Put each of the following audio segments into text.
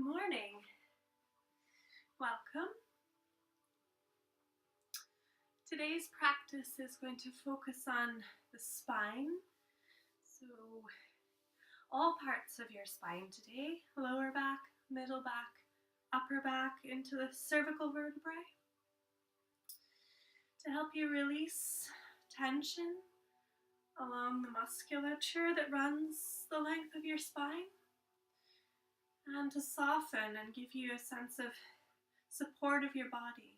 Good morning. Welcome. Today's practice is going to focus on the spine. So all parts of your spine today, lower back, middle back, upper back, into the cervical vertebrae, to help you release tension along the musculature that runs the length of your spine, and to soften and give you a sense of support of your body.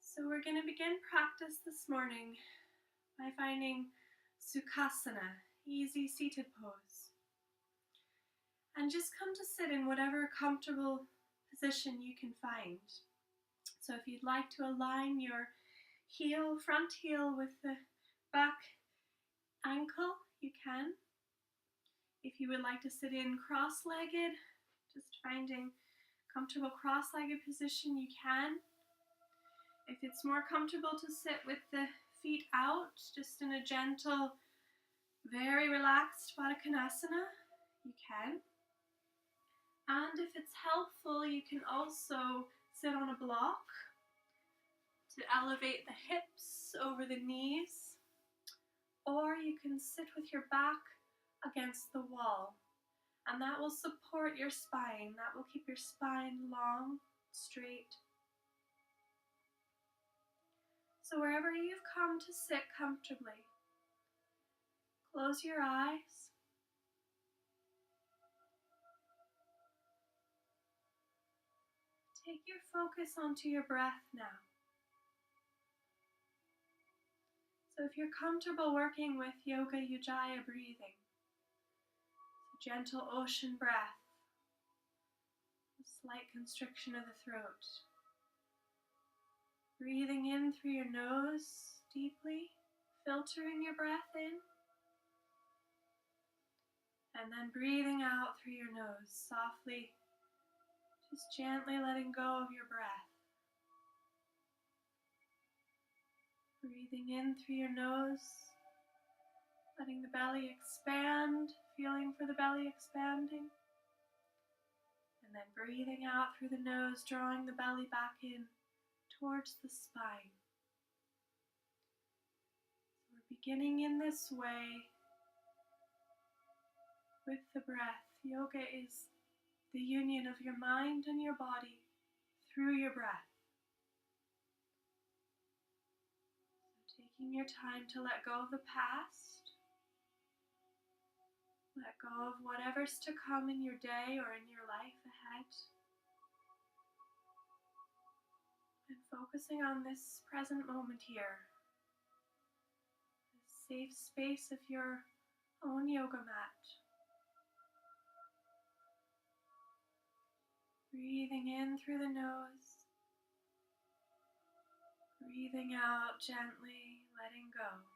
So we're going to begin practice this morning by finding Sukhasana, easy seated pose. And just come to sit in whatever comfortable position you can find. So if you'd like to align your heel, front heel with the back ankle, you can. If you would like to sit in cross-legged, just finding comfortable cross-legged position, you can. If it's more comfortable to sit with the feet out, just in a gentle, very relaxed Baddha Konasana, you can. And if it's helpful, you can also sit on a block to elevate the hips over the knees, or you can sit with your back against the wall, and that will support your spine. That will keep your spine long, straight. So wherever you've come to sit comfortably, close your eyes. Take your focus onto your breath now. So if you're comfortable working with Yoga Ujjayi breathing, gentle ocean breath, a slight constriction of the throat. Breathing in through your nose deeply, filtering your breath in, and then breathing out through your nose, softly, just gently letting go of your breath. Breathing in through your nose, letting the belly expand, feeling for the belly expanding. And then breathing out through the nose, drawing the belly back in towards the spine. So we're beginning in this way with the breath. Yoga is the union of your mind and your body through your breath. So taking your time to let go of the past, let go of whatever's to come in your day or in your life ahead, and focusing on this present moment here, this safe space of your own yoga mat. Breathing in through the nose, breathing out gently, letting go.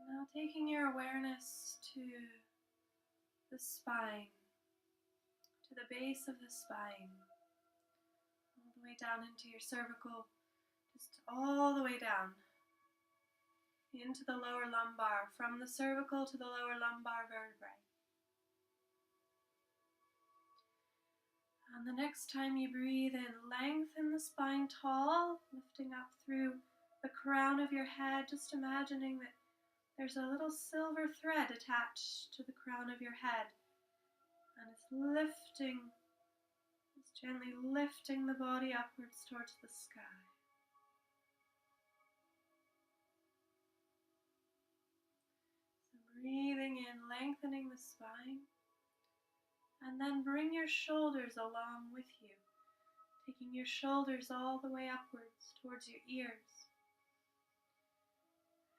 And now taking your awareness to the spine, to the base of the spine, all the way down into your cervical, just all the way down into the lower lumbar, from the cervical to the lower lumbar vertebrae. And the next time you breathe in, lengthen the spine tall, lifting up through the crown of your head, just imagining that there's a little silver thread attached to the crown of your head, and it's lifting, it's gently lifting the body upwards towards the sky. So breathing in, lengthening the spine, and then bring your shoulders along with you, taking your shoulders all the way upwards towards your ears,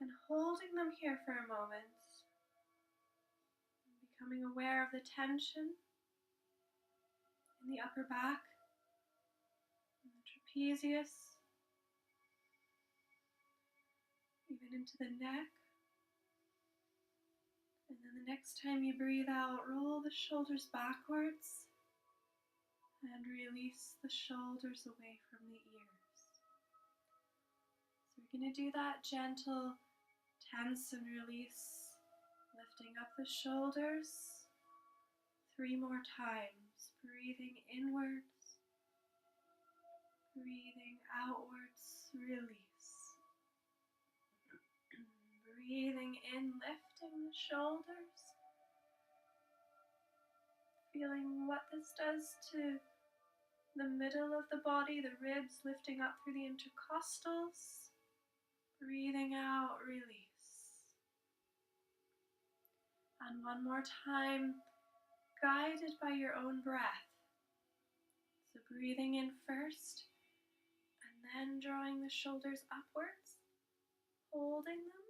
and holding them here for a moment, becoming aware of the tension in the upper back, in the trapezius, even in into the neck. And then the next time you breathe out, roll the shoulders backwards and release the shoulders away from the ears. So we're going to do that gentle tense and release, lifting up the shoulders 3 more times, breathing inwards, breathing outwards, release. Breathing in, lifting the shoulders, feeling what this does to the middle of the body, the ribs lifting up through the intercostals. Breathing out, release. And one more time, guided by your own breath. So breathing in first, and then drawing the shoulders upwards, holding them,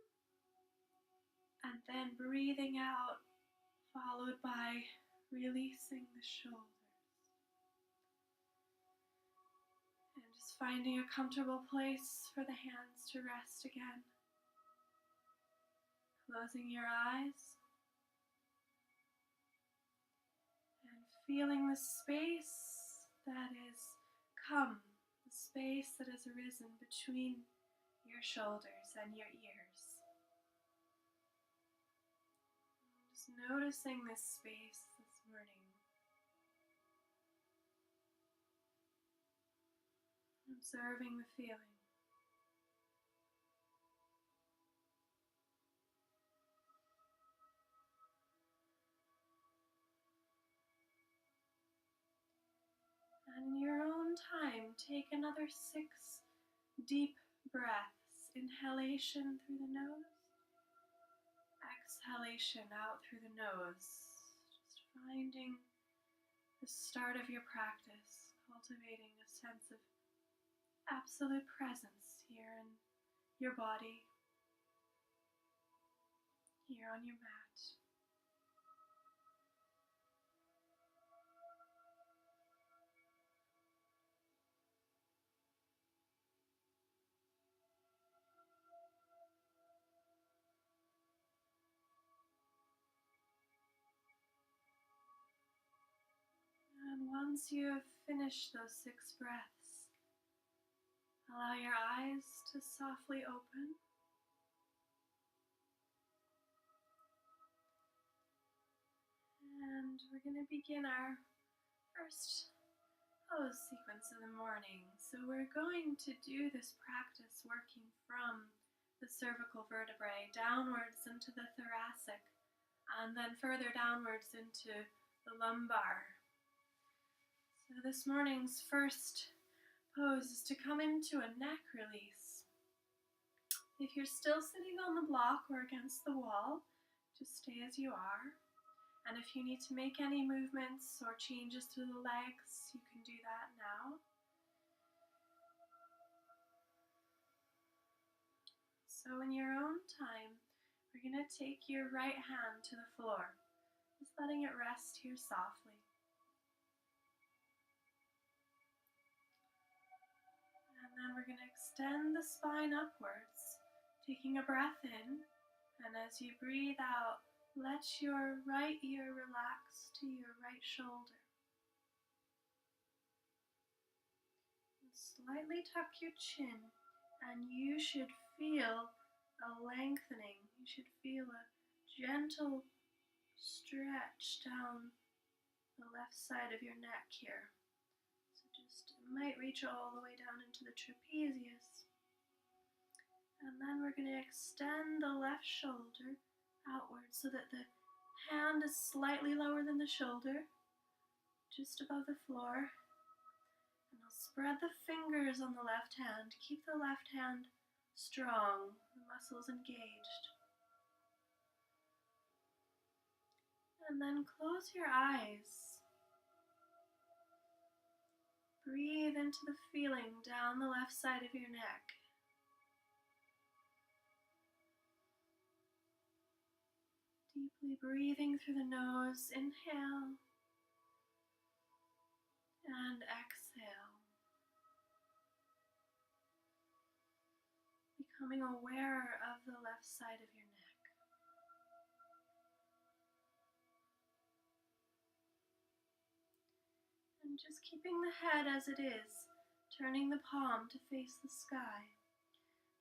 and then breathing out, followed by releasing the shoulders. And just finding a comfortable place for the hands to rest again. Closing your eyes. And feeling the space that is come, the space that has arisen between your shoulders and your ears. Just noticing this space this morning. Observing the feeling. And in your own time, take another 6 deep breaths. Inhalation through the nose, exhalation out through the nose. Just finding the start of your practice, cultivating a sense of absolute presence here in your body, here on your mat. And once you have finished those 6 breaths, allow your eyes to softly open. And we're going to begin our first pose sequence of the morning. So we're going to do this practice working from the cervical vertebrae downwards into the thoracic, and then further downwards into the lumbar. So this morning's first pose is to come into a neck release. If you're still sitting on the block or against the wall, just stay as you are. And if you need to make any movements or changes to the legs, you can do that now. So in your own time, we're going to take your right hand to the floor, just letting it rest here softly. And then we're going to extend the spine upwards, taking a breath in, and as you breathe out, let your right ear relax to your right shoulder. And slightly tuck your chin, and you should feel a lengthening. You should feel a gentle stretch down the left side of your neck here. So just, it might reach all the way down into the trapezius. And then we're going to extend the left shoulder outwards so that the hand is slightly lower than the shoulder, just above the floor. And I'll spread the fingers on the left hand. Keep the left hand strong, the muscles engaged. And then close your eyes. Breathe into the feeling down the left side of your neck. Deeply breathing through the nose, inhale and exhale. becoming aware of the left side of your neck. And just keeping the head as it is, turning the palm to face the sky.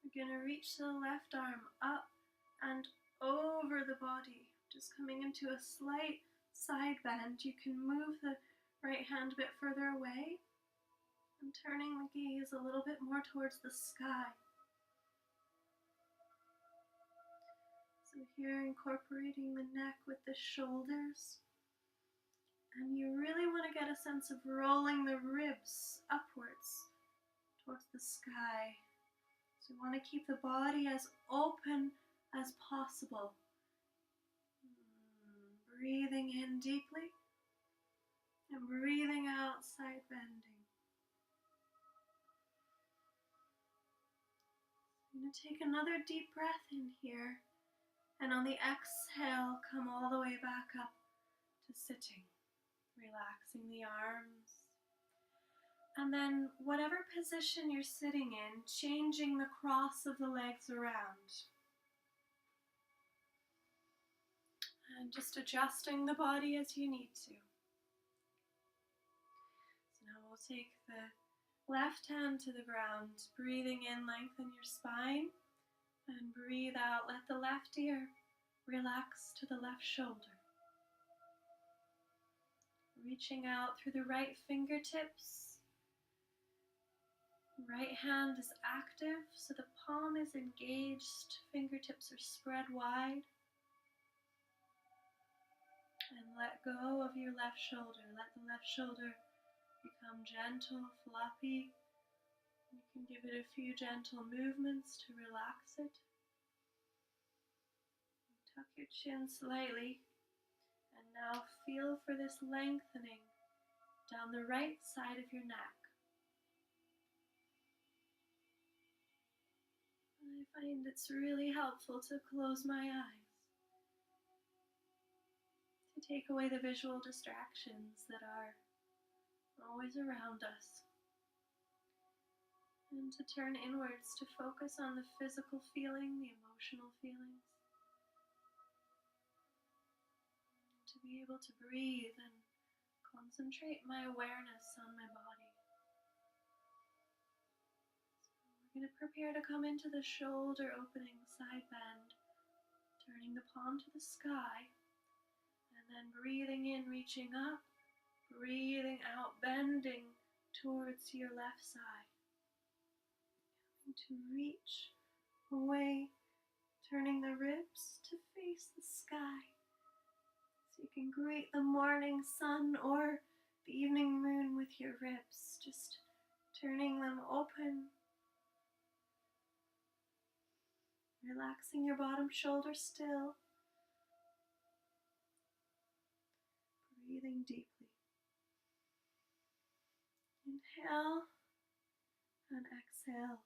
We're going to reach the left arm up and over the body, just coming into a slight side bend. You can move the right hand a bit further away and turning the gaze a little bit more towards the sky. So here, incorporating the neck with the shoulders. And you really want to get a sense of rolling the ribs upwards towards the sky. So you want to keep the body as open as possible. Breathing in deeply and breathing out, side bending. I'm going to take another deep breath in here, and on the exhale, come all the way back up to sitting, relaxing the arms. And then whatever position you're sitting in, changing the cross of the legs around. And just adjusting the body as you need to. So now we'll take the left hand to the ground, breathing in, lengthen your spine, and breathe out, let the left ear relax to the left shoulder. Reaching out through the right fingertips. Right hand is active, so the palm is engaged, fingertips are spread wide. And let go of your left shoulder. Let the left shoulder become gentle, floppy. You can give it a few gentle movements to relax it. Tuck your chin slightly. And now feel for this lengthening down the right side of your neck. I find it's really helpful to close my eyes, to take away the visual distractions that are always around us, and to turn inwards to focus on the physical feeling, the emotional feelings, to be able to breathe and concentrate my awareness on my body. We're going to prepare to come into the shoulder opening side bend, turning the palm to the sky, and then breathing in, reaching up, breathing out, bending towards your left side. Going to reach away, turning the ribs to face the sky. So you can greet the morning sun or the evening moon with your ribs, just turning them open. Relaxing your bottom shoulder still. Breathing deeply. Inhale and exhale.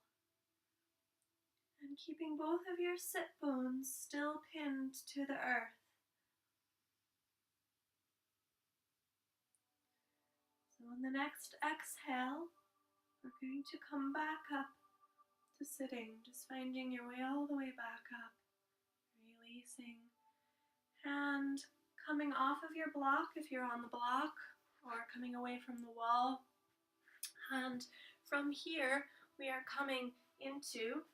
And keeping both of your sit bones still pinned to the earth. So on the next exhale, we're going to come back up to sitting, just finding your way all the way back up, releasing, hand coming off of your block if you're on the block, or coming away from the wall. And from here, we are coming into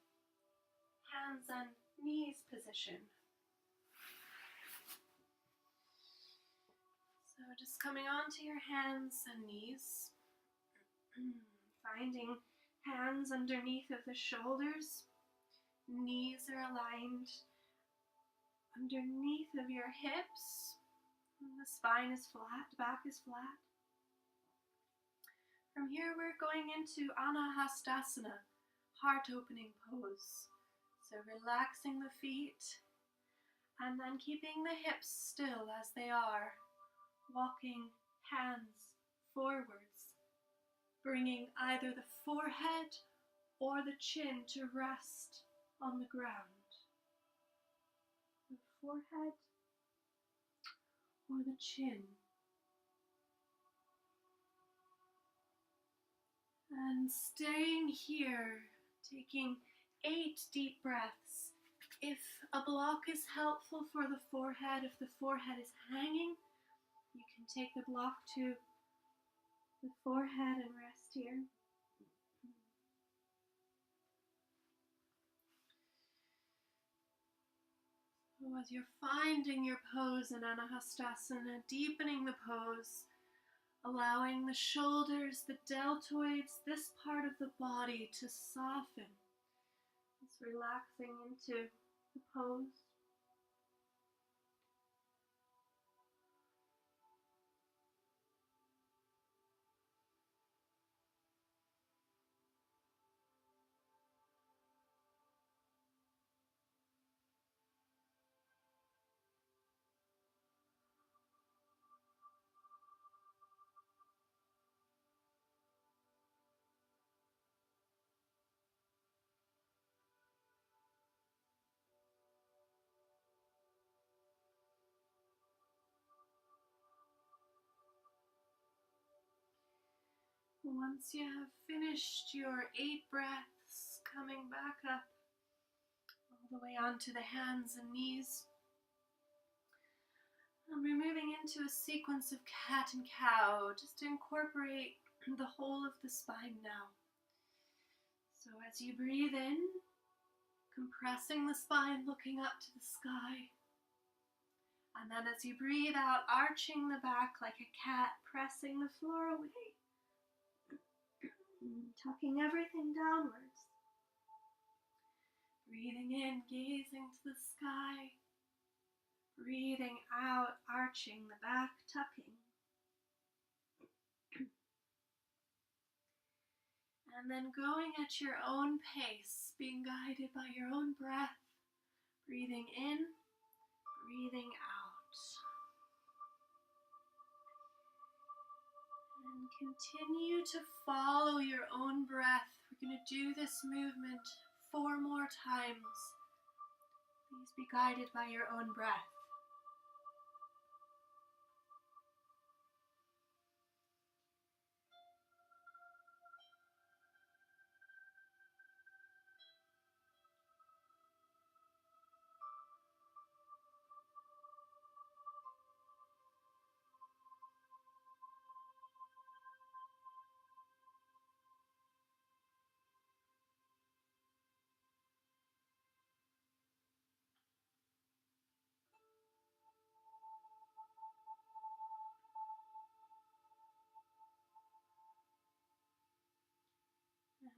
hands and knees position. So just coming onto your hands and knees, finding hands underneath of the shoulders, knees are aligned underneath of your hips, and the spine is flat, back is flat. From here we're going into Anahastasana, heart opening pose. So relaxing the feet and then keeping the hips still as they are, walking hands forwards, bringing either the forehead or the chin to rest on the ground. The forehead or the chin. And staying here, taking 8 deep breaths. If a block is helpful for the forehead, if the forehead is hanging, you can take the block to the forehead and rest here. So as you're finding your pose in Anahastasana, deepening the pose, allowing the shoulders, the deltoids, this part of the body to soften. Just relaxing into the pose. Once you have finished your 8 breaths, coming back up all the way onto the hands and knees. And we're moving into a sequence of cat and cow, just to incorporate the whole of the spine now. So as you breathe in, compressing the spine, looking up to the sky. And then as you breathe out, arching the back like a cat, pressing the floor away. Tucking everything downwards. Breathing in, gazing to the sky. Breathing out, arching the back, tucking. And then going at your own pace, being guided by your own breath. Breathing in, breathing out. And continue to follow your own breath. We're going to do this movement 4 more times. Please be guided by your own breath.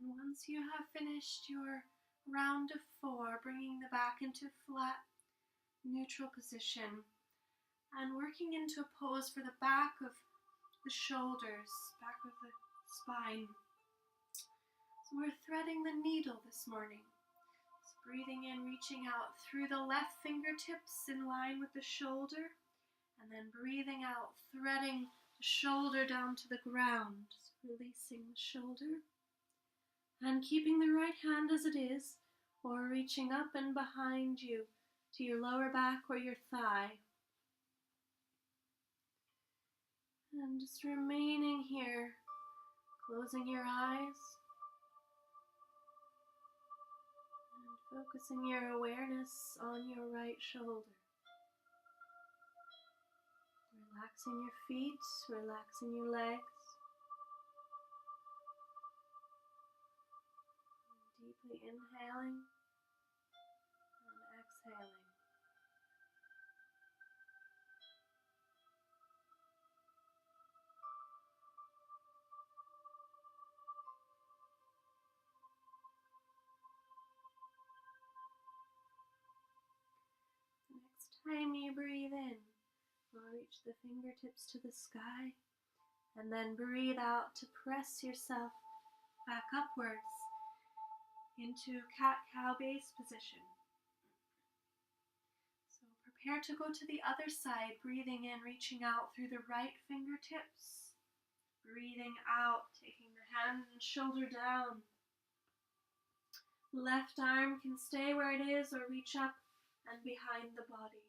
And once you have finished your round of 4, bringing the back into flat, neutral position, and working into a pose for the back of the shoulders, back of the spine. So we're threading the needle this morning. So breathing in, reaching out through the left fingertips in line with the shoulder, and then breathing out, threading the shoulder down to the ground, releasing the shoulder. And keeping the right hand as it is, or reaching up and behind you to your lower back or your thigh. And just remaining here, closing your eyes and focusing your awareness on your right shoulder. Relaxing your feet, relaxing your legs. Deeply inhaling and exhaling. The next time you breathe in, we'll reach the fingertips to the sky, and then breathe out to press yourself back upwards into cat-cow base position. So prepare to go to the other side, breathing in, reaching out through the right fingertips. Breathing out, taking the hand and shoulder down. Left arm can stay where it is or reach up and behind the body.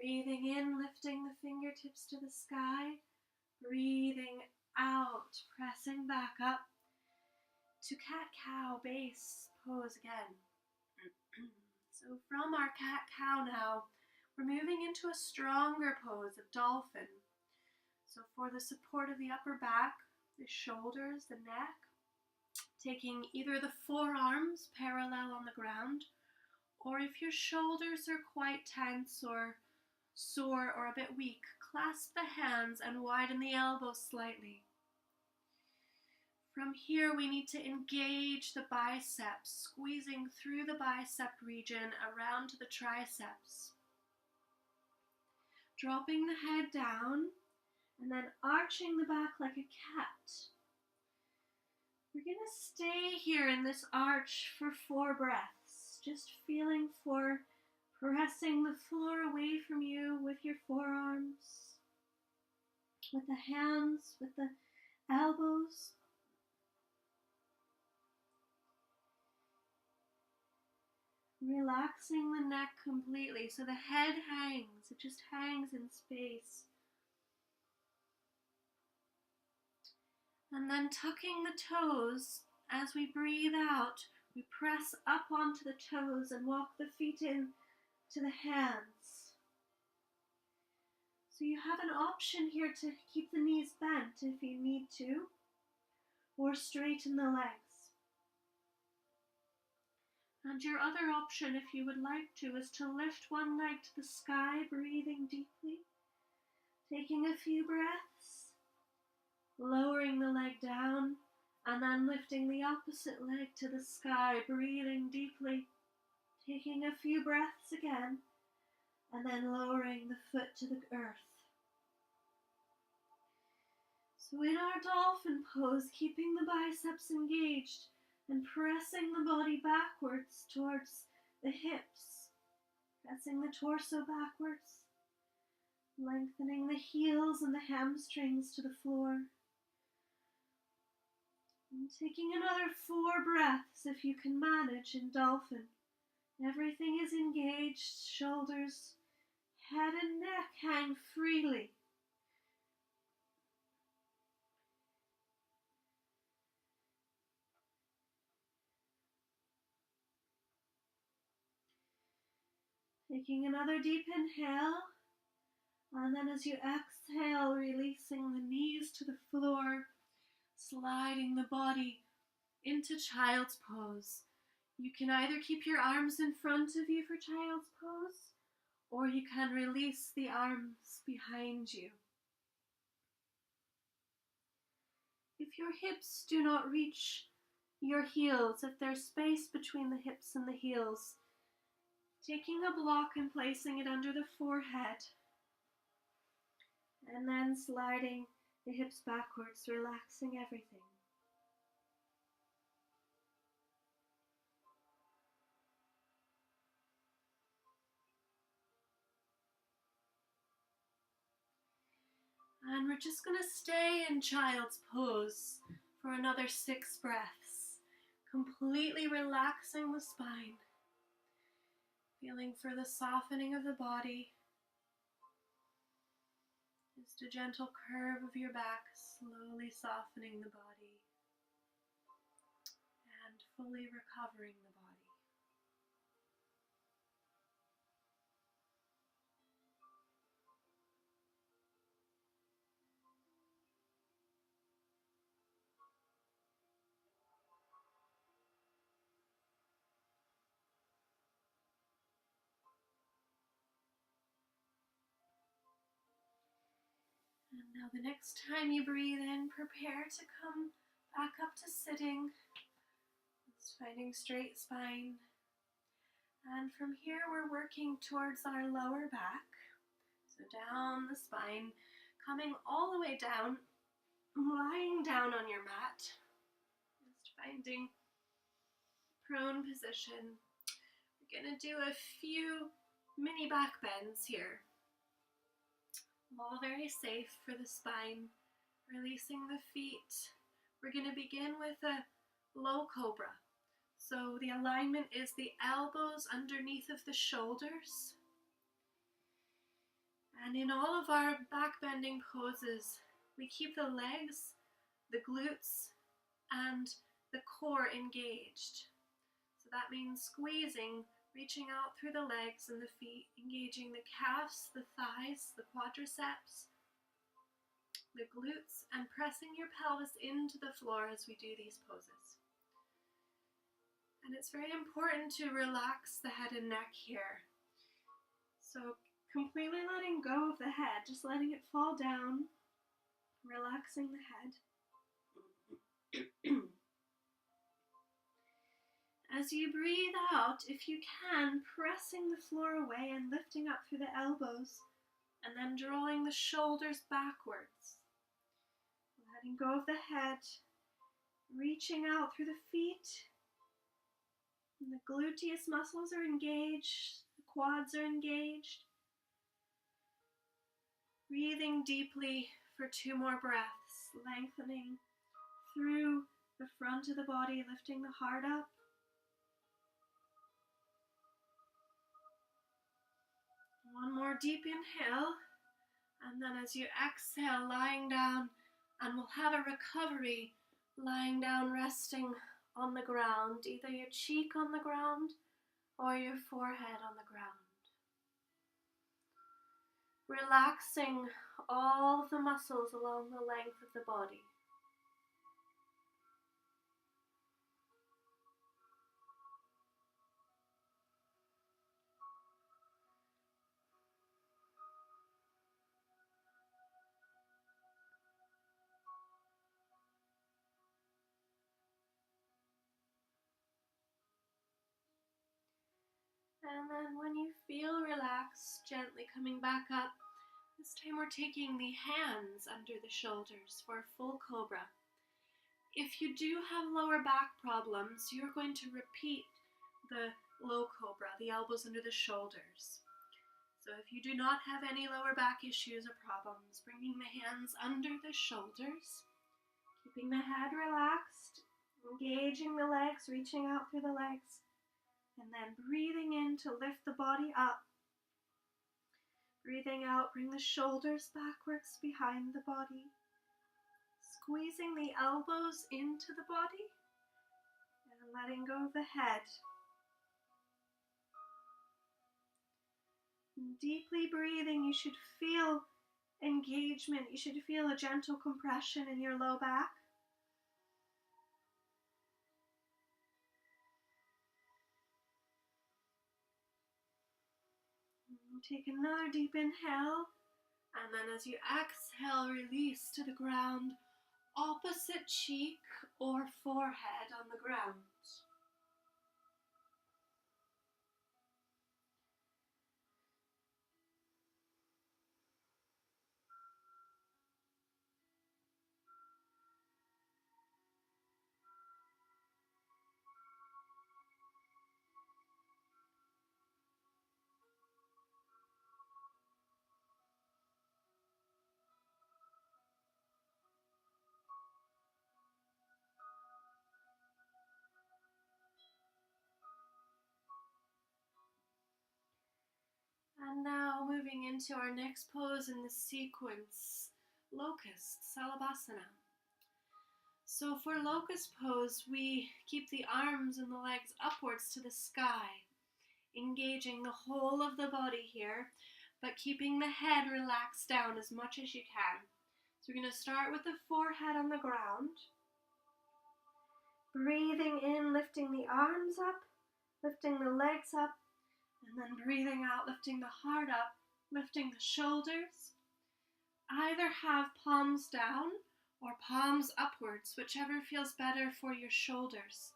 Breathing in, lifting the fingertips to the sky. Breathing out, pressing back up to cat-cow base pose again. So from our cat-cow now, we're moving into a stronger pose of dolphin. So for the support of the upper back, the shoulders, the neck, taking either the forearms parallel on the ground, or if your shoulders are quite tense or sore or a bit weak, clasp the hands and widen the elbows slightly. From here, we need to engage the biceps, squeezing through the bicep region around to the triceps. Dropping the head down and then arching the back like a cat. We're going to stay here in this arch for 4 breaths, just feeling for pressing the floor away from you with your forearms, with the hands, with the elbows. Relaxing the neck completely so the head hangs, it just hangs in space. And then tucking the toes, as we breathe out, we press up onto the toes and walk the feet in to the hands. So you have an option here to keep the knees bent if you need to, or straighten the legs. And your other option, if you would like to, is to lift one leg to the sky, breathing deeply, taking a few breaths, lowering the leg down, and then lifting the opposite leg to the sky, breathing deeply, taking a few breaths again, and then lowering the foot to the earth. So in our dolphin pose, keeping the biceps engaged and pressing the body backwards towards the hips, pressing the torso backwards, lengthening the heels and the hamstrings to the floor. And taking another 4 breaths if you can manage in dolphin. Everything is engaged, shoulders, head and neck hang freely. Taking another deep inhale, and then as you exhale, releasing the knees to the floor, sliding the body into child's pose. You can either keep your arms in front of you for child's pose, or you can release the arms behind you. If your hips do not reach your heels, if there's space between the hips and the heels, taking a block and placing it under the forehead, and then sliding the hips backwards, relaxing everything. And we're just going to stay in child's pose for another 6 breaths, completely relaxing the spine, feeling for the softening of the body, just a gentle curve of your back, slowly softening the body and fully recovering the body. And now the next time you breathe in, prepare to come back up to sitting, just finding straight spine. And from here we're working towards our lower back. So down the spine, coming all the way down, lying down on your mat, just finding prone position. We're going to do a few mini back bends here. All very safe for the spine. Releasing the feet. We're going to begin with a low cobra. So the alignment is the elbows underneath of the shoulders. And in all of our back bending poses, we keep the legs, the glutes, and the core engaged. So that means squeezing, reaching out through the legs and the feet, engaging the calves, the thighs, the quadriceps, the glutes, and pressing your pelvis into the floor as we do these poses. And it's very important to relax the head and neck here. So completely letting go of the head, just letting it fall down, relaxing the head. As you breathe out, if you can, pressing the floor away and lifting up through the elbows, and then drawing the shoulders backwards. Letting go of the head, reaching out through the feet. And the gluteus muscles are engaged, the quads are engaged. Breathing deeply for 2 more breaths, lengthening through the front of the body, lifting the heart up. One more deep inhale, and then as you exhale, lying down, and we'll have a recovery, lying down, resting on the ground, either your cheek on the ground or your forehead on the ground. Relaxing all of the muscles along the length of the body. And then when you feel relaxed, gently coming back up. This time we're taking the hands under the shoulders for a full cobra. If you do have lower back problems, you're going to repeat the low cobra, the elbows under the shoulders. So if you do not have any lower back issues or problems, bringing the hands under the shoulders, keeping the head relaxed, engaging the legs, reaching out through the legs, and then breathing in to lift the body up. Breathing out, bring the shoulders backwards behind the body. Squeezing the elbows into the body and letting go of the head. And deeply breathing, you should feel engagement. You should feel a gentle compression in your low back. Take another deep inhale, and then as you exhale, release to the ground, opposite cheek or forehead on the ground. And now moving into our next pose in the sequence, Locust, Salabhasana. So for Locust pose, we keep the arms and the legs upwards to the sky, engaging the whole of the body here, but keeping the head relaxed down as much as you can. So we're going to start with the forehead on the ground. Breathing in, lifting the arms up, lifting the legs up, and then breathing out, lifting the heart up, lifting the shoulders. Either have palms down or palms upwards, whichever feels better for your shoulders.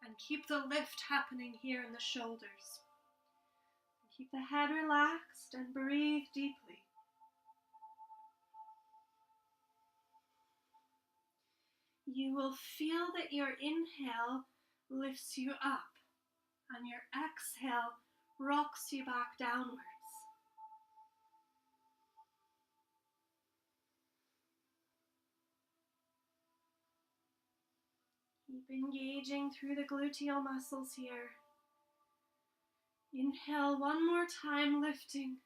And keep the lift happening here in the shoulders. Keep the head relaxed and breathe deeply. You will feel that your inhale lifts you up and your exhale rocks you back downwards. Keep engaging through the gluteal muscles here. Inhale one more time, lifting,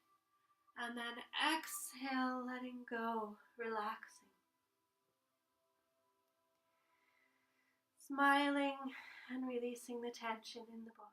And then exhale, letting go, relaxing. Smiling and releasing the tension in the body.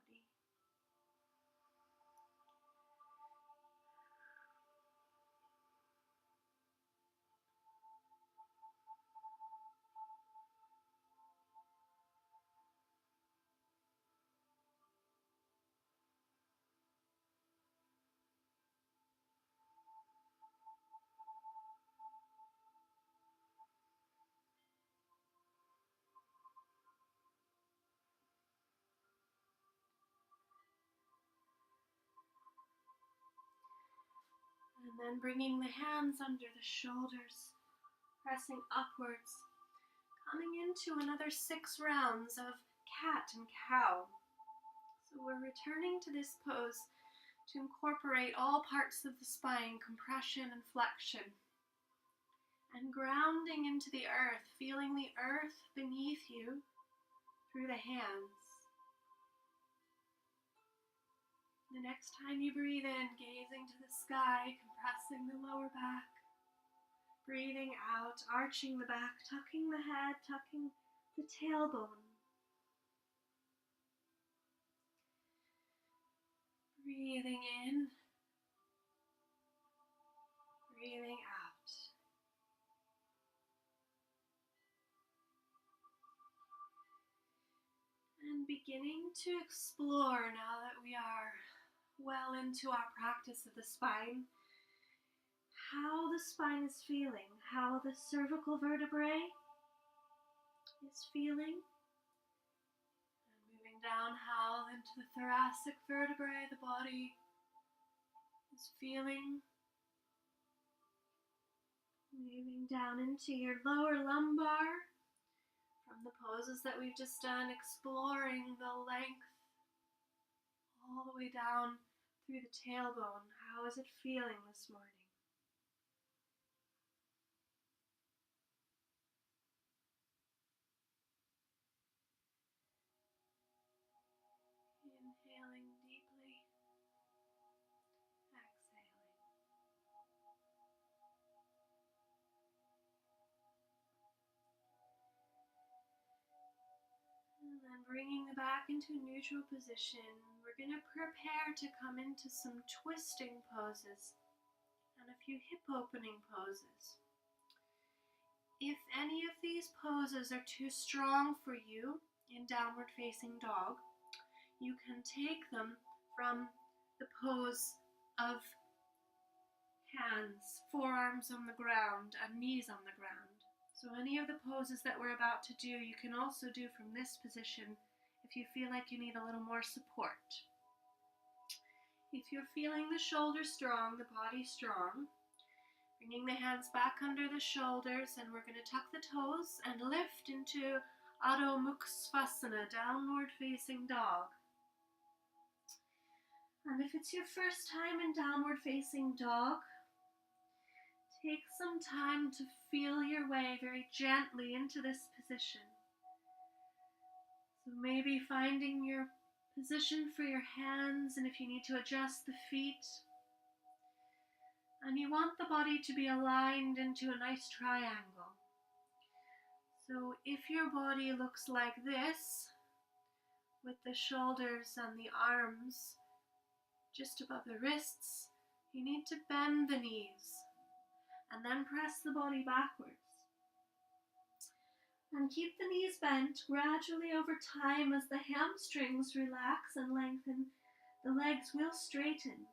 And then bringing the hands under the shoulders, pressing upwards, coming into another 6 rounds of cat and cow. So we're returning to this pose to incorporate all parts of the spine, compression and flexion, and grounding into the earth, feeling the earth beneath you through the hands. The next time you breathe in, gazing to the sky, compressing the lower back. Breathing out, arching the back, tucking the head, tucking the tailbone. Breathing in, breathing out. And beginning to explore, now that we are well into our practice of the spine, how the spine is feeling, how the cervical vertebrae is feeling, and moving down how into the thoracic vertebrae the body is feeling, moving down into your lower lumbar from the poses that we've just done, exploring the length all the way down through the tailbone. How is it feeling this morning? Inhaling deeply, exhaling. And then bringing the back into a neutral position, we're going to prepare to come into some twisting poses and a few hip opening poses. If any of these poses are too strong for you in downward facing dog, you can take them from the pose of hands, forearms on the ground, and knees on the ground. So any of the poses that we're about to do, you can also do from this position if you feel like you need a little more support. If you're feeling the shoulders strong, the body strong, bringing the hands back under the shoulders, and we're going to tuck the toes and lift into Adho Mukha Svanasana, downward facing dog. And if it's your first time in downward facing dog, take some time to feel your way very gently into this position. So maybe finding your position for your hands, and if you need to adjust the feet. And you want the body to be aligned into a nice triangle. So if your body looks like this, with the shoulders and the arms just above the wrists, you need to bend the knees and then press the body backwards. And keep the knees bent gradually over time. As the hamstrings relax and lengthen, the legs will straighten.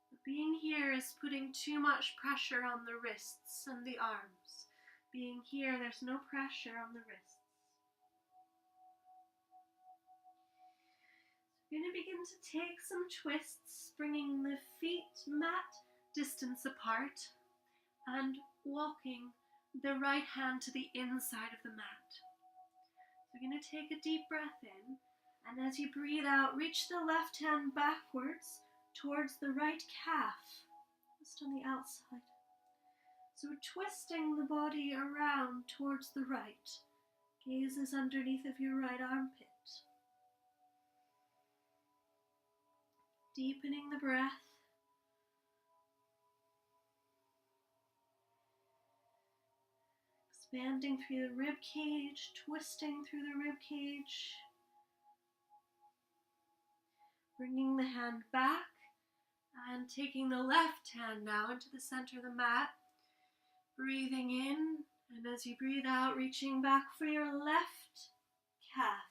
But being here is putting too much pressure on the wrists and the arms. Being here, there's no pressure on the wrists. We're going to begin to take some twists, bringing the feet mat distance apart and walking the right hand to the inside of the mat. So we're going to take a deep breath in, and as you breathe out, reach the left hand backwards towards the right calf, just on the outside. So we're twisting the body around towards the right. Gaze is underneath of your right armpit. Deepening the breath, Expanding through the rib cage, twisting through the rib cage. Bringing the hand back and taking the left hand now into the center of the mat. Breathing in, and as you breathe out, reaching back for your left calf.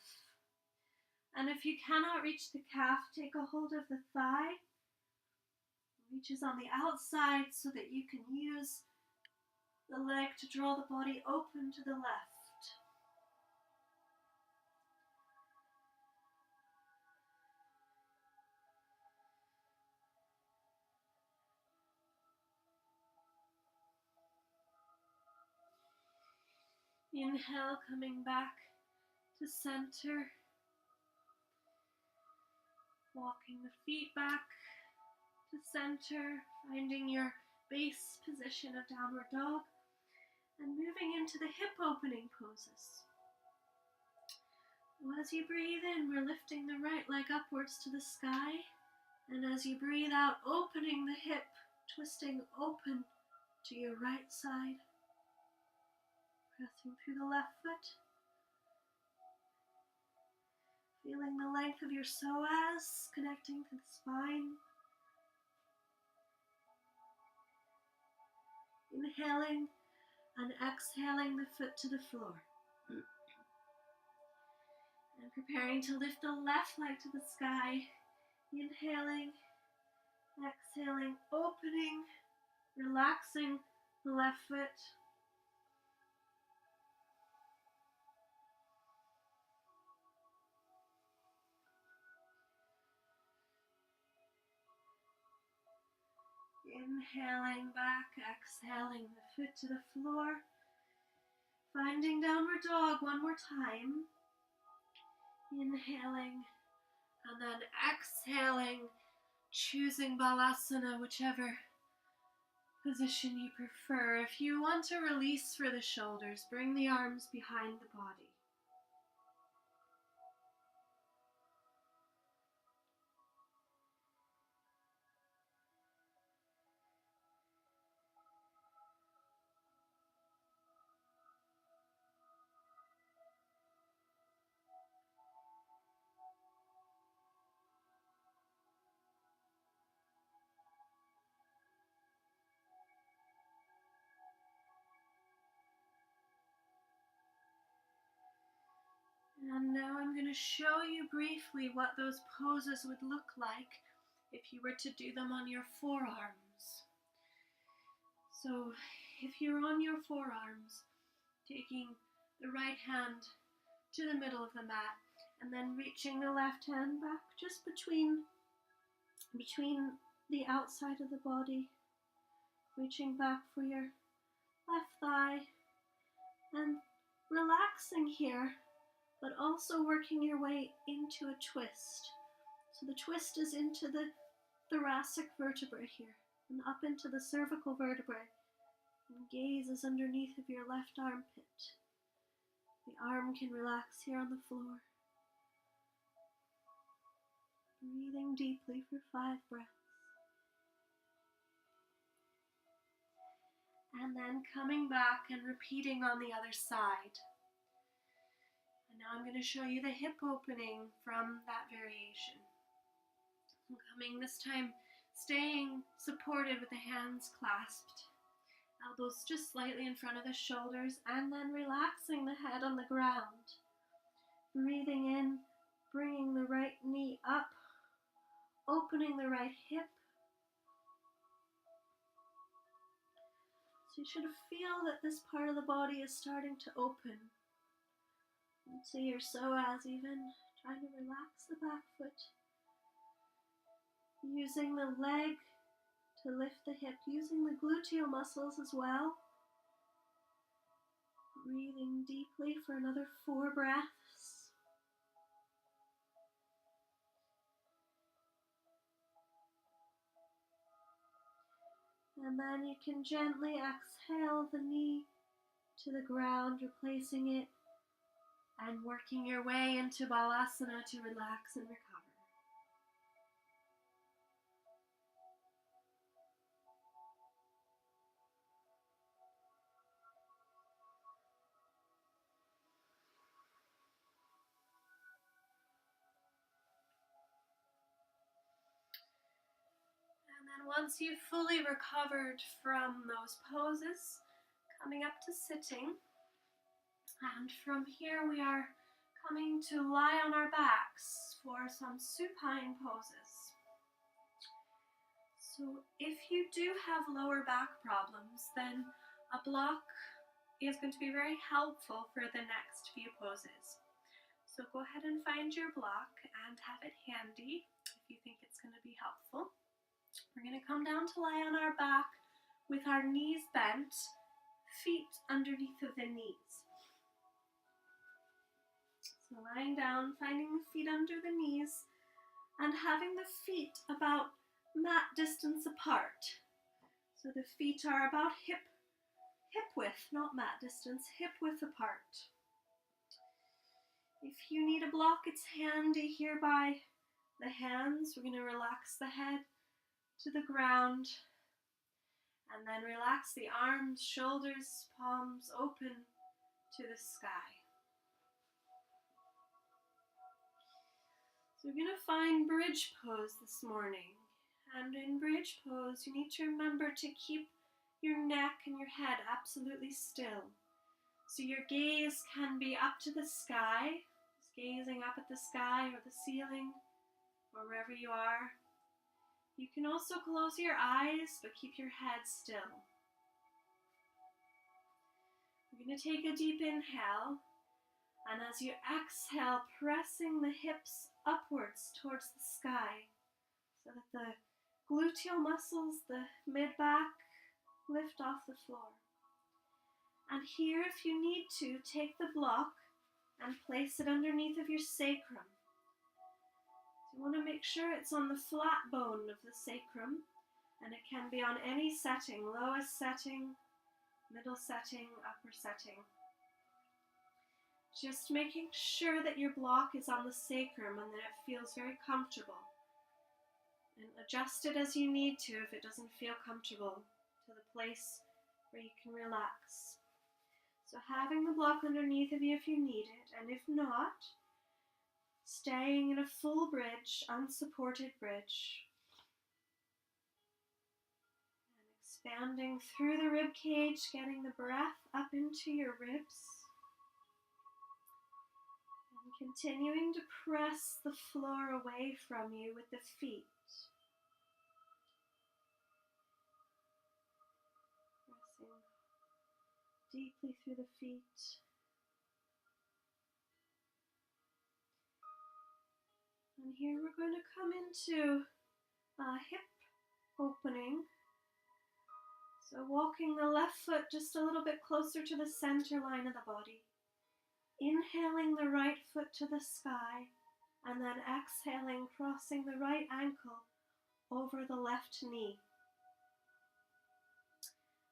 And if you cannot reach the calf, take a hold of the thigh. Reaches on the outside so that you can use the leg to draw the body open to the left. Inhale, coming back to center. Walking the feet back to center, finding your base position of downward dog, and moving into the hip opening poses. As you breathe in, we're lifting the right leg upwards to the sky, and as you breathe out, opening the hip, twisting open to your right side. Pressing through the left foot. Feeling the length of your psoas connecting to the spine. Inhaling and exhaling the foot to the floor. And preparing to lift the left leg to the sky. Inhaling, exhaling, opening, relaxing the left foot. Inhaling back, exhaling the foot to the floor. Finding downward dog one more time. Inhaling and then exhaling, choosing Balasana, whichever position you prefer. If you want to release for the shoulders, bring the arms behind the body. And now I'm going to show you briefly what those poses would look like if you were to do them on your forearms. So if you're on your forearms, taking the right hand to the middle of the mat and then reaching the left hand back just between the outside of the body, reaching back for your left thigh and relaxing here, but also working your way into a twist. So the twist is into the thoracic vertebrae here and up into the cervical vertebrae. And gaze is underneath of your left armpit. The arm can relax here on the floor. Breathing deeply for 5 breaths. And then coming back and repeating on the other side. And now I'm going to show you the hip opening from that variation. I'm coming this time, staying supported with the hands clasped. Elbows just slightly in front of the shoulders, and then relaxing the head on the ground. Breathing in, bringing the right knee up, opening the right hip. So you should feel that this part of the body is starting to open. And so your psoas even, trying to relax the back foot. Using the leg to lift the hip, using the gluteal muscles as well. Breathing deeply for another 4 breaths. And then you can gently exhale the knee to the ground, replacing it, and working your way into Balasana to relax and recover. And once you've fully recovered from those poses, coming up to sitting, and from here we are coming to lie on our backs for some supine poses. So if you do have lower back problems, then a block is going to be very helpful for the next few poses. So go ahead and find your block and have it handy if you think it's going to be helpful. We're going to come down to lie on our back with our knees bent, feet underneath of the knees. So lying down, finding the feet under the knees, and having the feet about mat distance apart. So the feet are about hip width, not mat distance, hip width apart. If you need a block, it's handy here by the hands. We're going to relax the head to the ground, and then relax the arms, shoulders, palms open to the sky. So we're going to find bridge pose this morning. And in bridge pose, you need to remember to keep your neck and your head absolutely still. So your gaze can be up to the sky, just gazing up at the sky or the ceiling or wherever you are. You can also close your eyes, but keep your head still. We're going to take a deep inhale, and as you exhale, pressing the hips upwards towards the sky so that the gluteal muscles, the mid-back, lift off the floor. And here, if you need to, take the block and place it underneath of your sacrum. So you want to make sure it's on the flat bone of the sacrum, and it can be on any setting, lowest setting, middle setting, upper setting. Just making sure that your block is on the sacrum and that it feels very comfortable. And adjust it as you need to if it doesn't feel comfortable to the place where you can relax. So having the block underneath of you if you need it, and if not, staying in a full bridge, unsupported bridge. And expanding through the rib cage, getting the breath up into your ribs. And continuing to press the floor away from you with the feet. Deeply through the feet. And here we're going to come into a hip opening. So walking the left foot just a little bit closer to the center line of the body. Inhaling the right foot to the sky, and then exhaling, crossing the right ankle over the left knee.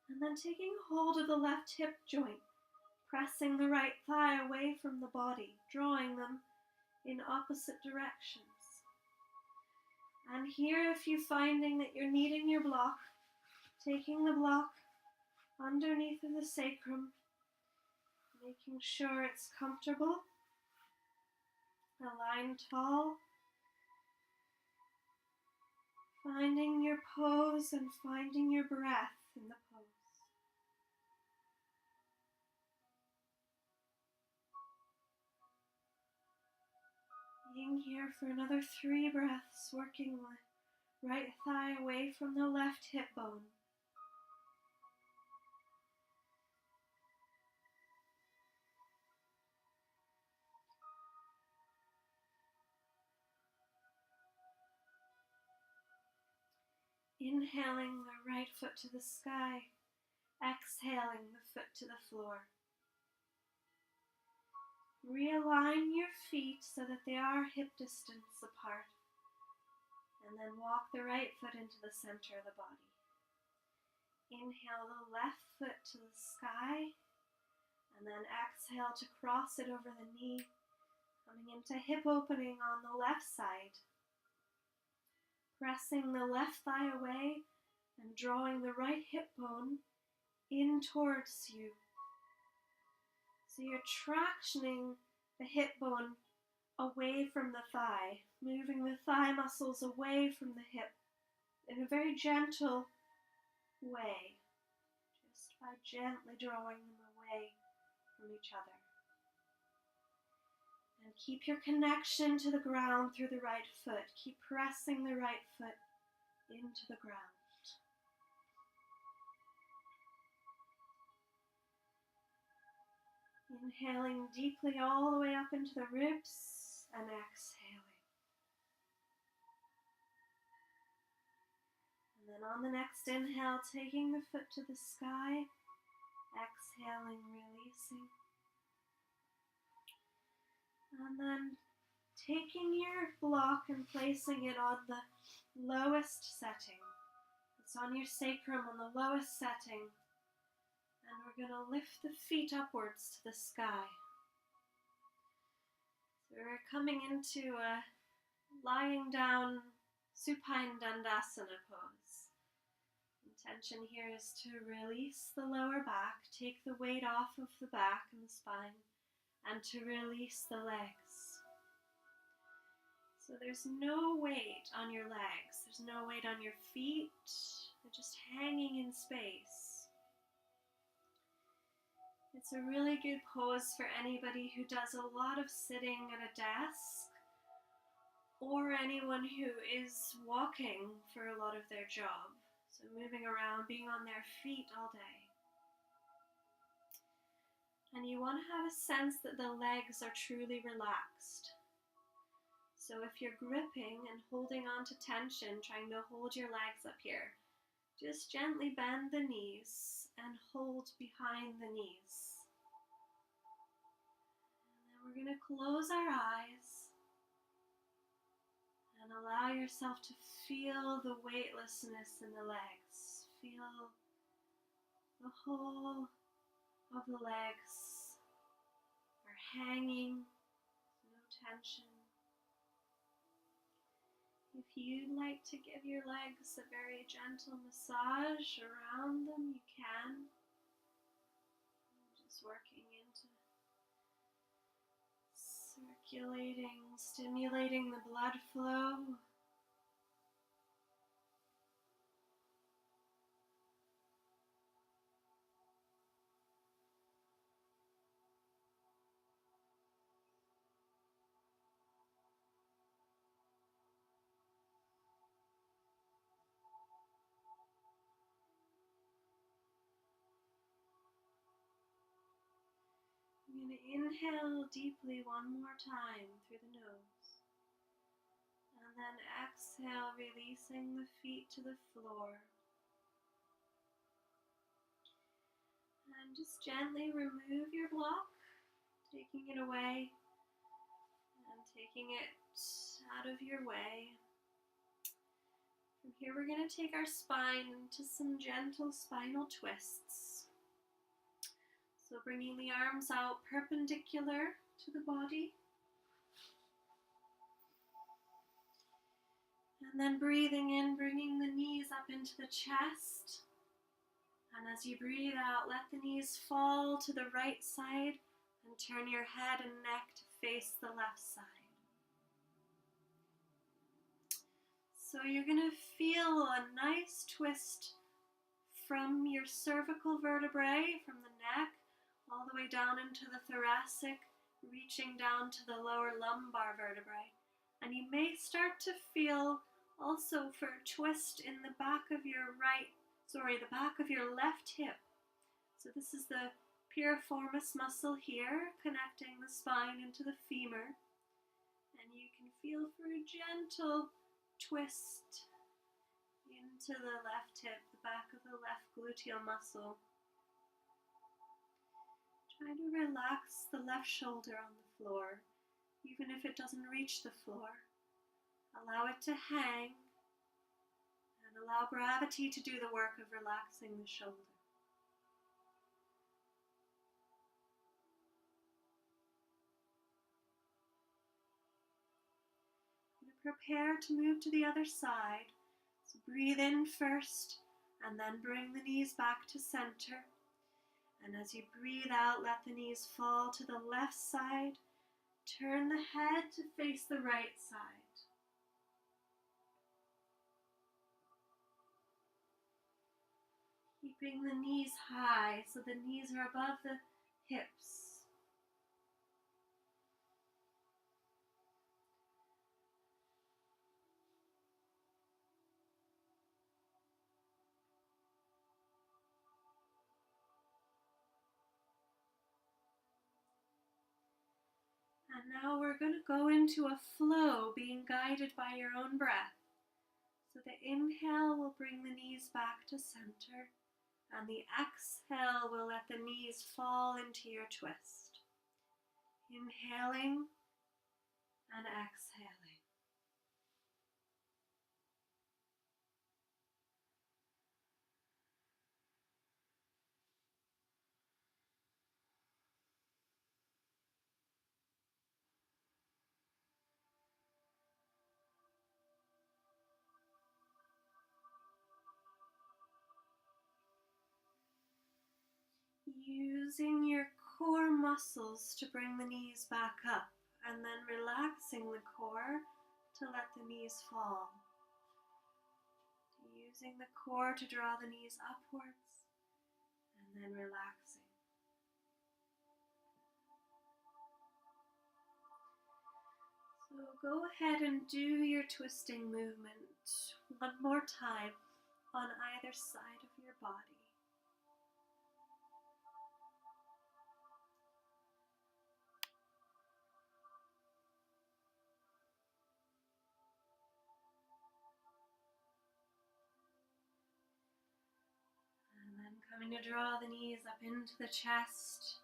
And then taking hold of the left hip joint, pressing the right thigh away from the body, drawing them in opposite directions. And here, if you're finding that you're needing your block, taking the block underneath of the sacrum, making sure it's comfortable, aligned tall, finding your pose and finding your breath in the pose. Being here for another 3 breaths, working the right thigh away from the left hip bone. Inhaling the right foot to the sky, exhaling the foot to the floor. Realign your feet so that they are hip distance apart, and then walk the right foot into the center of the body. Inhale the left foot to the sky, and then exhale to cross it over the knee, coming into hip opening on the left side. Pressing the left thigh away and drawing the right hip bone in towards you. So you're tractioning the hip bone away from the thigh, moving the thigh muscles away from the hip, in a very gentle way, just by gently drawing them away from each other. And keep your connection to the ground through the right foot. Keep pressing the right foot into the ground. Inhaling deeply all the way up into the ribs and exhaling. And then on the next inhale, taking the foot to the sky, exhaling, releasing. And then taking your block and placing it on the lowest setting. It's on your sacrum, on the lowest setting. And we're going to lift the feet upwards to the sky. So we're coming into a lying down supine Dandasana pose. Intention here is to release the lower back, take the weight off of the back and the spine, and to release the legs. So there's no weight on your legs, there's no weight on your feet, they're just hanging in space. It's a really good pose for anybody who does a lot of sitting at a desk, or anyone who is walking for a lot of their job. So moving around, being on their feet all day. And you want to have a sense that the legs are truly relaxed. So if you're gripping and holding on to tension, trying to hold your legs up here, just gently bend the knees and hold behind the knees. And then we're going to close our eyes and allow yourself to feel the weightlessness in the legs. Feel the whole of the legs are hanging, no tension. If you'd like to give your legs a very gentle massage around them, you can. Just working into circulating, stimulating the blood flow. I'm going to inhale deeply one more time through the nose. And then exhale, releasing the feet to the floor. And just gently remove your block, taking it away and taking it out of your way. From here we're going to take our spine into some gentle spinal twists. So bringing the arms out perpendicular to the body. And then breathing in, bringing the knees up into the chest. And as you breathe out, let the knees fall to the right side and turn your head and neck to face the left side. So you're going to feel a nice twist from your cervical vertebrae, from the neck, all the way down into the thoracic, reaching down to the lower lumbar vertebrae. And you may start to feel also for a twist in the back of your the back of your left hip. So this is the piriformis muscle here, connecting the spine into the femur. And you can feel for a gentle twist into the left hip, the back of the left gluteal muscle. Try to relax the left shoulder on the floor, even if it doesn't reach the floor. Allow it to hang, and allow gravity to do the work of relaxing the shoulder. I'm going to prepare to move to the other side. So breathe in first, and then bring the knees back to center. And as you breathe out, let the knees fall to the left side. Turn the head to face the right side. Keeping the knees high so the knees are above the hips. And now we're going to go into a flow, being guided by your own breath. So the inhale will bring the knees back to center, and the exhale will let the knees fall into your twist. Inhaling and exhaling. Using your core muscles to bring the knees back up, and then relaxing the core to let the knees fall. Using the core to draw the knees upwards, and then relaxing. So go ahead and do your twisting movement one more time on either side of your body. And then coming to draw the knees up into the chest.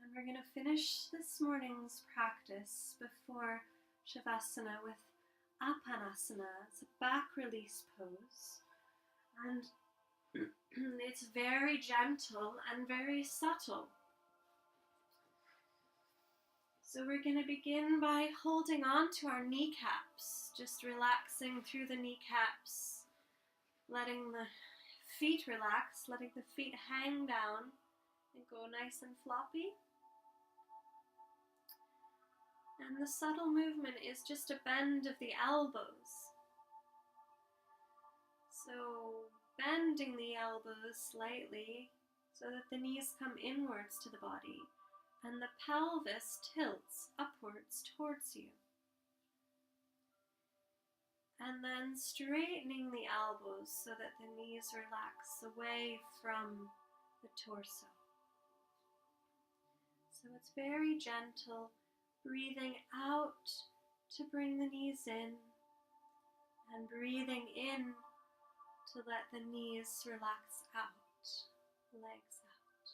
And we're going to finish this morning's practice before Shavasana with Apanasana. It's a back release pose. And it's very gentle and very subtle. So we're going to begin by holding on to our kneecaps, just relaxing through the kneecaps, letting the feet relax, letting the feet hang down and go nice and floppy. And the subtle movement is just a bend of the elbows. So bending the elbows slightly so that the knees come inwards to the body and the pelvis tilts upwards towards you. And then straightening the elbows so that the knees relax away from the torso. So it's very gentle, breathing out to bring the knees in, and breathing in to let the knees relax out, legs out.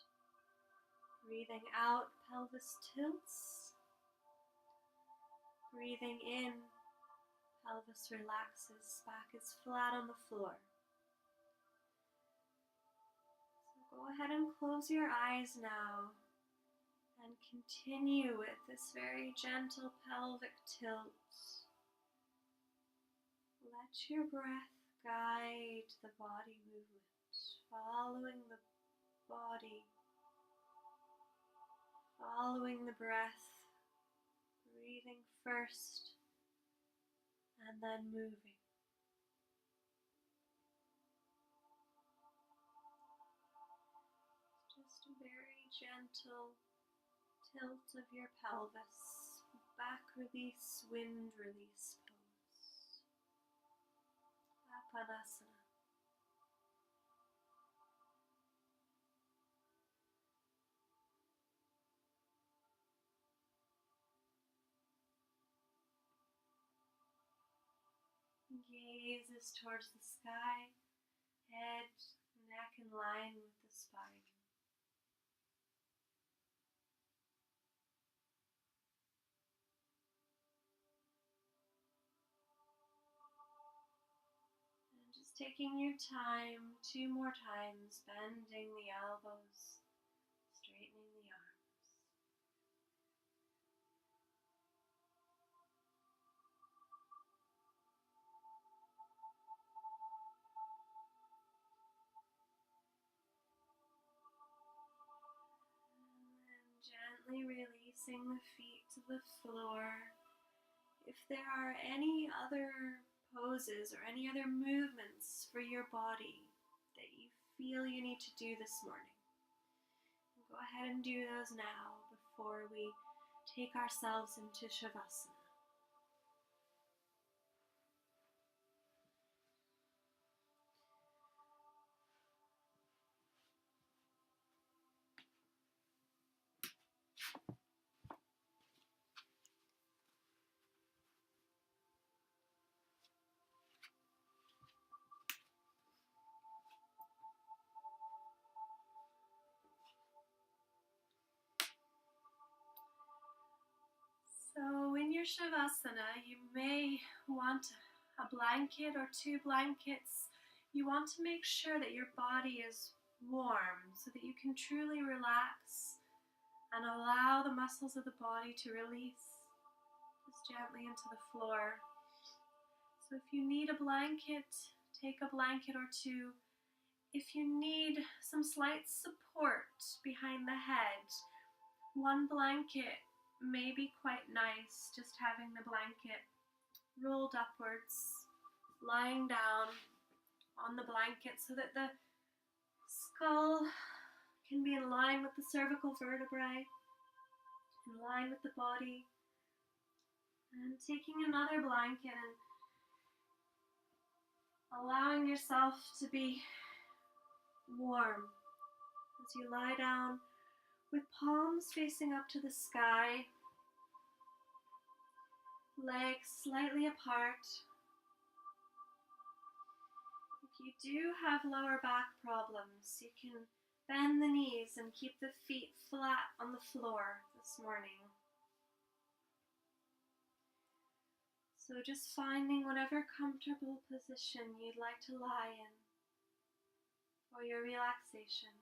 Breathing out, pelvis tilts. Breathing in, pelvis relaxes, back is flat on the floor. So go ahead and close your eyes now and continue with this very gentle pelvic tilt. Let your breath guide the body movement, following the body, following the breath, breathing first and then moving. Just a very gentle tilt of your pelvis, back release, wind release pose. Apanasana. Gaze is towards the sky, head, neck in line with the spine. And just taking your time, 2 more times, bending the elbows, straightening the arms. Gently releasing the feet to the floor. If there are any other poses or any other movements for your body that you feel you need to do this morning. Go ahead and do those now before we take ourselves into Shavasana. So in your Shavasana, you may want a blanket or 2 blankets. You want to make sure that your body is warm so that you can truly relax and allow the muscles of the body to release just gently into the floor. So if you need a blanket, take a blanket or 2. If you need some slight support behind the head, 1 blanket may be quite nice, just having the blanket rolled upwards, lying down on the blanket so that the skull can be in line with the cervical vertebrae, in line with the body. And taking another blanket and allowing yourself to be warm as you lie down with palms facing up to the sky, legs slightly apart. If you do have lower back problems, you can bend the knees and keep the feet flat on the floor this morning. So just finding whatever comfortable position you'd like to lie in for your relaxation.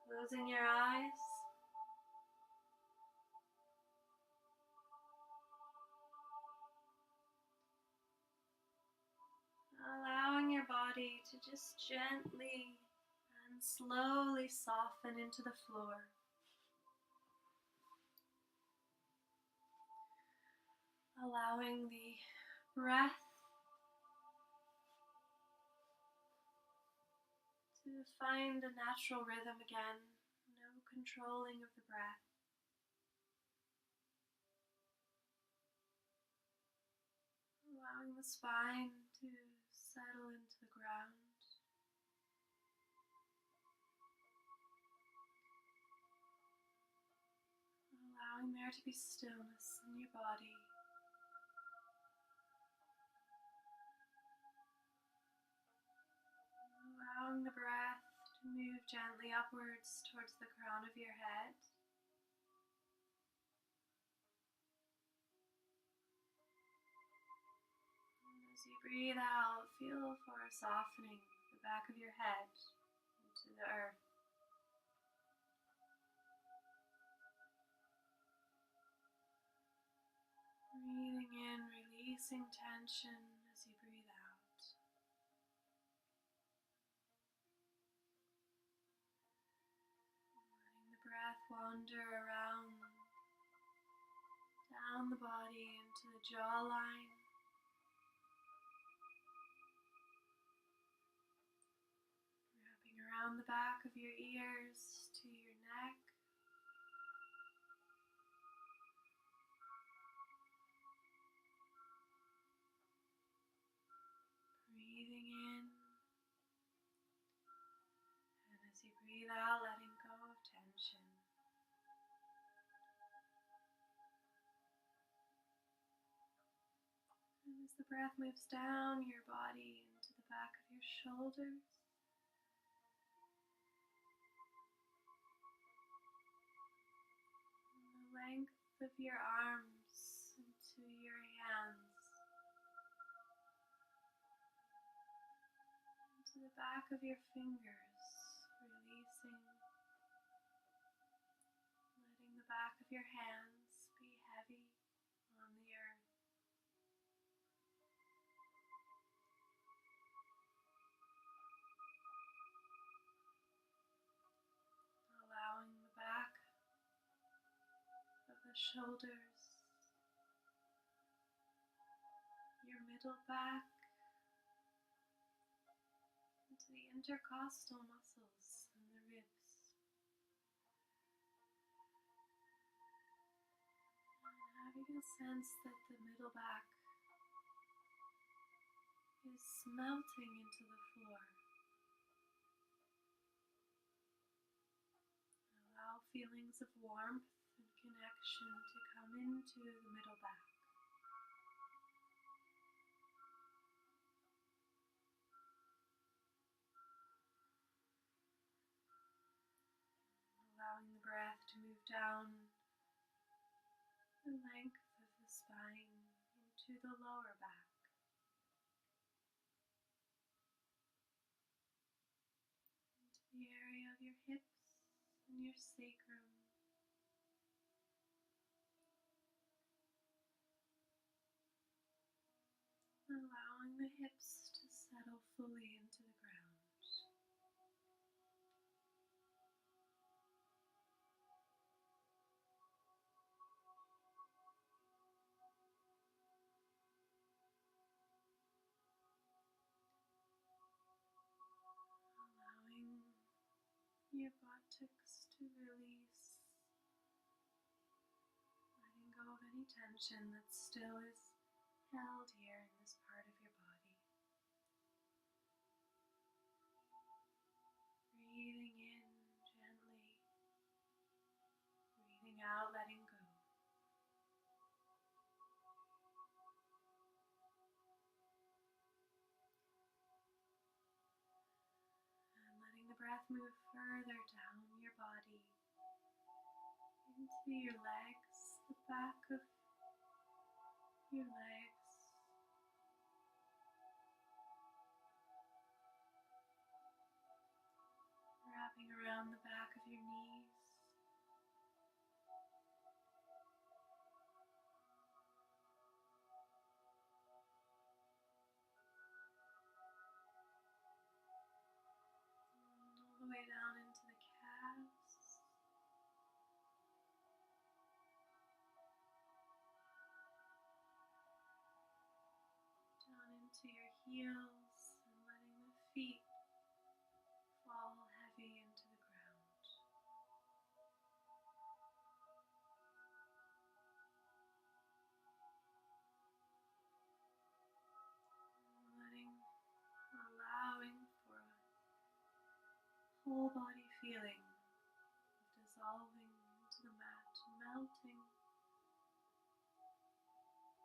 Closing your eyes. Allowing your body to just gently and slowly soften into the floor. Allowing the breath to find a natural rhythm again, no controlling of the breath. Allowing the spine to settle into the ground. Allowing there to be stillness in your body. Allowing the breath to move gently upwards towards the crown of your head. And as you breathe out, feel for a softening the back of your head into the earth. Breathing in, releasing tension as you breathe out. Letting the breath wander around, down the body into the jawline. Wrapping around the back of your ears to your neck. Breathing in, and as you breathe out, letting go of tension. And as the breath moves down your body into the back of your shoulders, and the length of your arms into your hands, into the back of your fingers, releasing, letting the back of your hands be heavy on the earth. Allowing the back of the shoulders, your middle back, intercostal muscles in the ribs. And having a sense that the middle back is melting into the floor. Allow feelings of warmth and connection to come into the middle back. Allowing the breath to move down the length of the spine into the lower back. Into the area of your hips and your sacrum. Allowing the hips to settle fully into the ground. Allowing your buttocks to release, letting go of any tension that still is held here in this part of your body. Breathing in gently, breathing out, letting go. And letting the breath move further down your body, into your legs, the back of your legs, wrapping around the back of your knees. All the way down into the calves, down into your heels, and letting the feet fall heavy into the ground. Allowing for a whole body feeling of dissolving into the mat, melting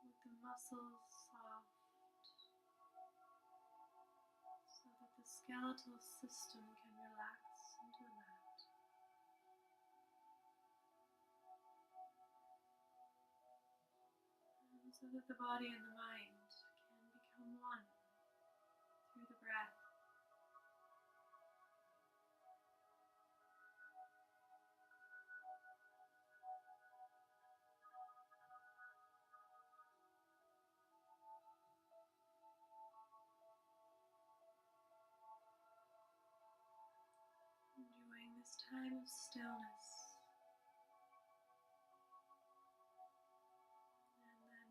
with the muscles soft so that the skeletal system can relax into the mat. And so that the body and the mind can become one through the breath. Enjoying this time of stillness. And then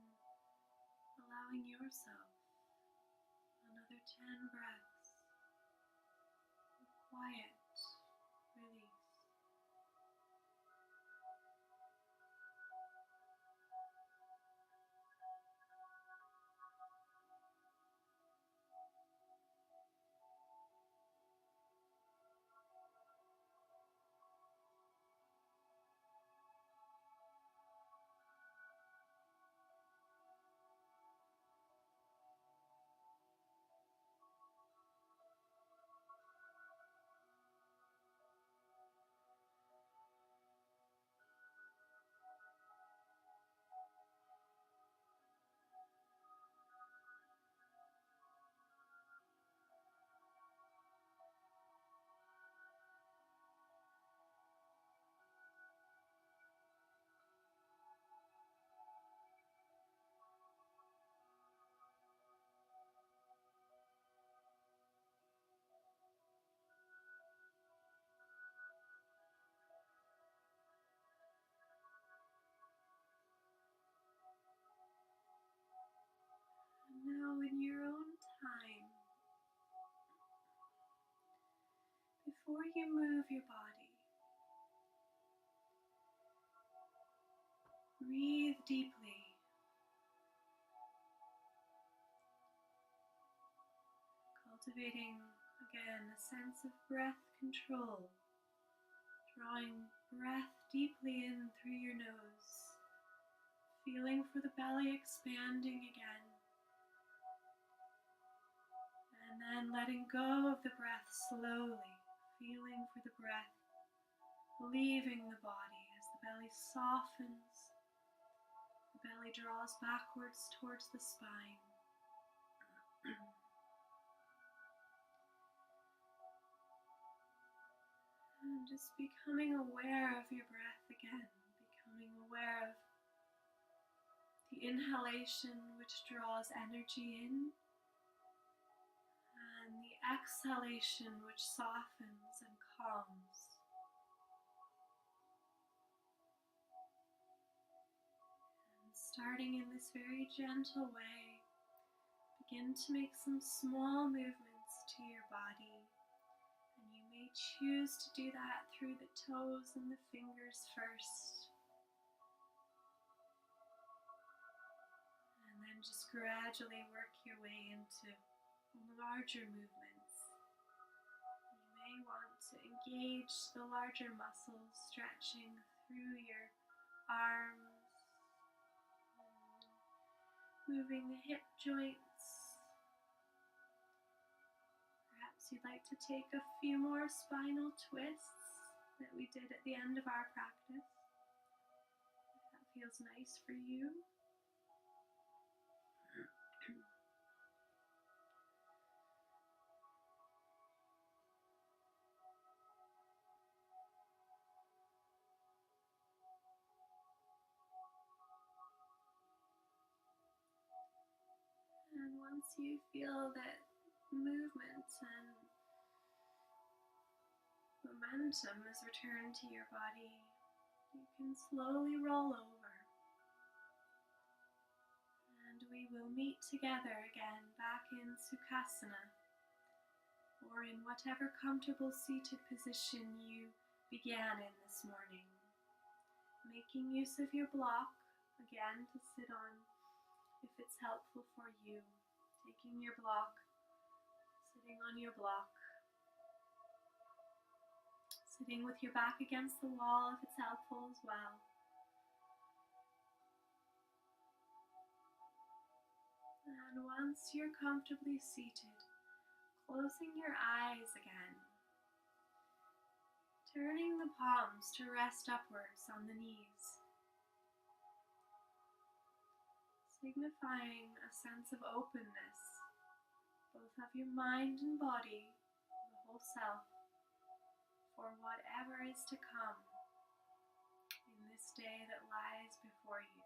allowing yourself another 10 breaths of quiet release. And now in your own time, before you move your body, breathe deeply. Cultivating again a sense of breath control, drawing breath deeply in through your nose, feeling for the belly expanding again, and then letting go of the breath slowly, feeling for the breath leaving the body as the belly softens, the belly draws backwards towards the spine. And just becoming aware of your breath again, becoming aware of the inhalation which draws energy in, and the exhalation which softens and calms. And starting in this very gentle way, begin to make some small movements to your body. And you may choose to do that through the toes and the fingers first. And then just gradually work your way into larger movements. You may want to engage the larger muscles, stretching through your arms, moving the hip joints. Perhaps you'd like to take a few more spinal twists that we did at the end of our practice, if that feels nice for you. And once you feel that movement and momentum has returned to your body, you can slowly roll over. And we will meet together again back in Sukhasana, or in whatever comfortable seated position you began in this morning. Making use of your block, again, to sit on if it's helpful for you. Taking your block, sitting on your block. Sitting with your back against the wall if it's helpful as well. And once you're comfortably seated, closing your eyes again. Turning the palms to rest upwards on the knees. Signifying a sense of openness, both of your mind and body, the whole self, for whatever is to come in this day that lies before you.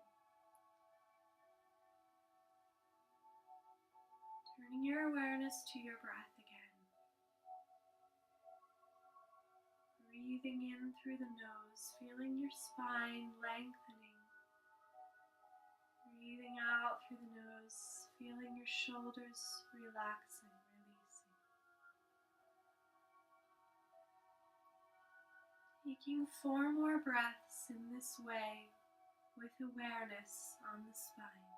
Turning your awareness to your breath again. Breathing in through the nose, feeling your spine lengthening. Breathing out through the nose, feeling your shoulders relaxing, releasing. Taking 4 more breaths in this way with awareness on the spine.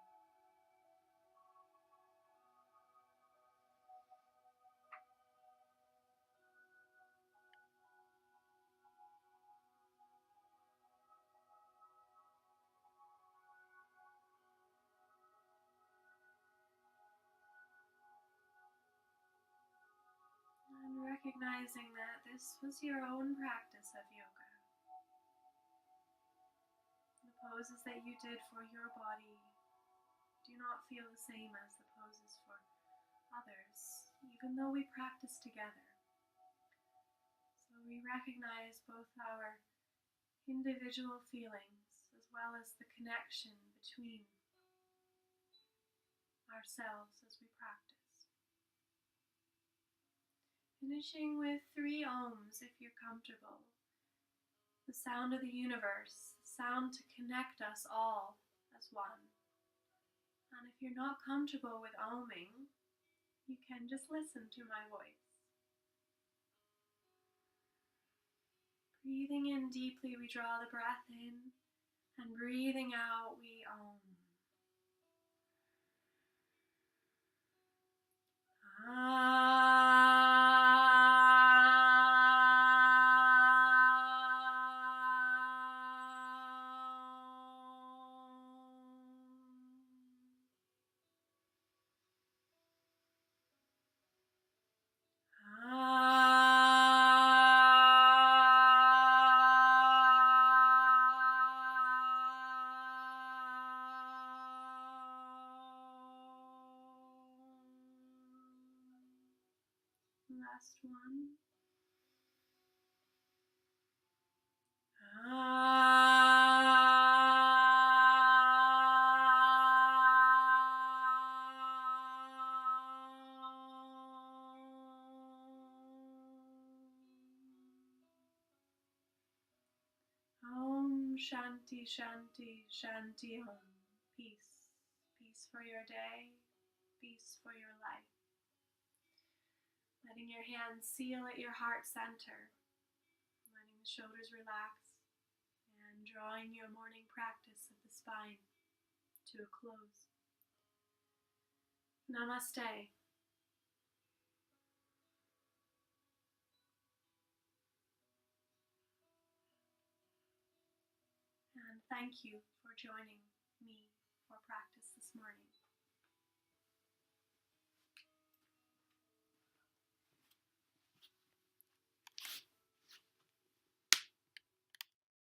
And recognizing that this was your own practice of yoga. The poses that you did for your body do not feel the same as the poses for others, even though we practice together. So we recognize both our individual feelings as well as the connection between ourselves as we practice. Finishing with 3 ohms if you're comfortable. The sound of the universe, the sound to connect us all as one. And if you're not comfortable with ohming, you can just listen to my voice. Breathing in deeply, we draw the breath in, and breathing out, we Om. Last one. Om Shanti Shanti Shanti Om. Peace. Peace for your day. Peace for your life. Letting your hands seal at your heart center. Letting the shoulders relax. And drawing your morning practice of the spine to a close. Namaste. And thank you for joining me for practice this morning.